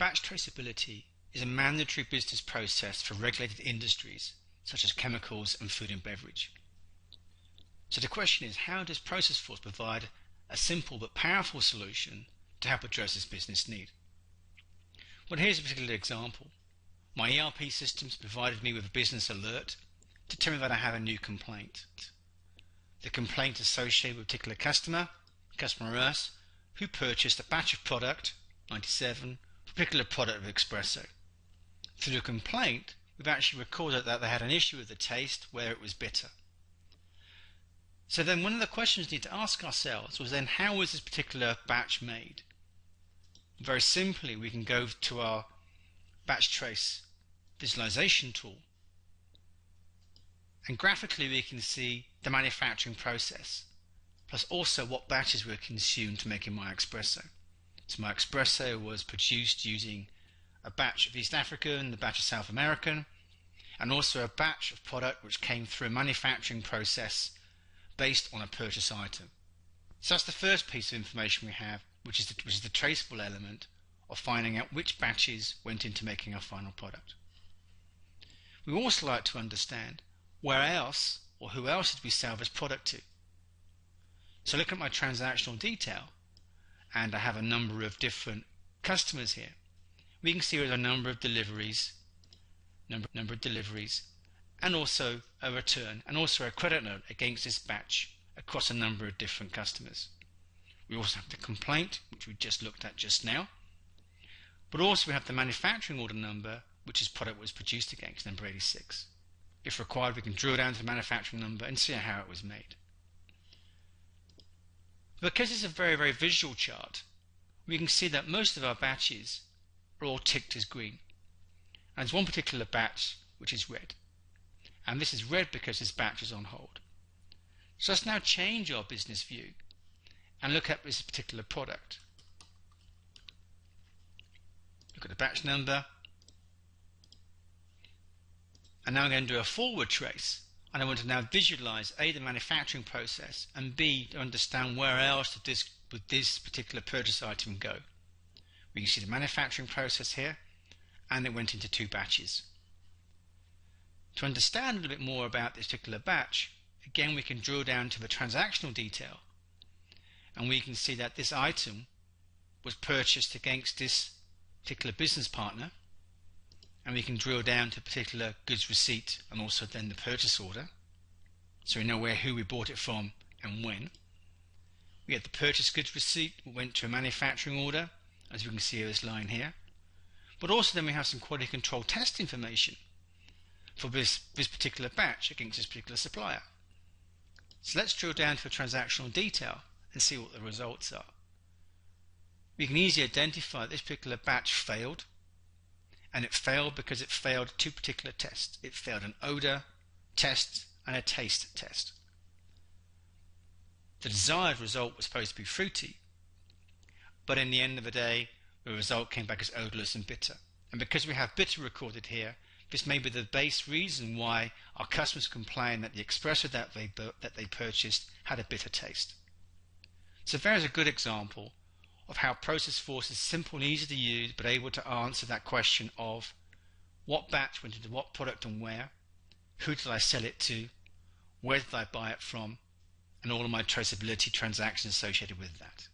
Batch traceability is a mandatory business process for regulated industries such as chemicals and food and beverage. So the question is, how does ProcessForce provide a simple but powerful solution to help address this business need? Well, here's a particular example. My ERP systems provided me with a business alert to tell me that I have a new complaint. The complaint associated with a particular customer us, who purchased a batch of product, 97, a particular product of espresso. Through the complaint, we've actually recorded that they had an issue with the taste where it was bitter. So then one of the questions we need to ask ourselves was then, how was this particular batch made? Very simply, we can go to our batch trace visualization tool, and graphically we can see the manufacturing process, plus also what batches were consumed to make my espresso. So my espresso was produced using a batch of East African, a batch of South American, and also a batch of product which came through a manufacturing process based on a purchase item. So that's the first piece of information we have, which is the traceable element of finding out which batches went into making our final product. We also like to understand where else or who else did we sell this product to. So look at my transactional detail, and I have a number of different customers here. We can see there's a number of deliveries, and also a return, and also a credit note against this batch across a number of different customers. We also have the complaint, which we just looked at just now, but also we have the manufacturing order number, which is product was produced against, number 86. If required, we can drill down to the manufacturing number and see how it was made. Because it's a very, very visual chart, we can see that most of our batches are all ticked as green. And there's one particular batch which is red. And this is red because this batch is on hold. So let's now change our business view and look at this particular product. Look at the batch number. And now I'm going to do a forward trace. And I want to now visualize A, the manufacturing process, and B, to understand where else would this particular purchase item go. We can see the manufacturing process here, and it went into 2 batches. To understand a little bit more about this particular batch, again we can drill down to the transactional detail, and we can see that this item was purchased against this particular business partner, and we can drill down to particular goods receipt and also then the purchase order, so we know who we bought it from and when. We have the purchase goods receipt went to a manufacturing order, as we can see this line here, but also then we have some quality control test information for this particular batch against this particular supplier. So let's drill down to the transactional detail and see what the results are. We can easily identify that this particular batch failed, and it failed because it failed 2 particular tests. It failed an odor test and a taste test. The desired result was supposed to be fruity, but in the end of the day the result came back as odorless and bitter. And because we have bitter recorded here, this may be the base reason why our customers complain that the espresso that they purchased had a bitter taste. So there's a good example of how ProcessForce is simple and easy to use, but able to answer that question of what batch went into what product and where, who did I sell it to, where did I buy it from, and all of my traceability transactions associated with that.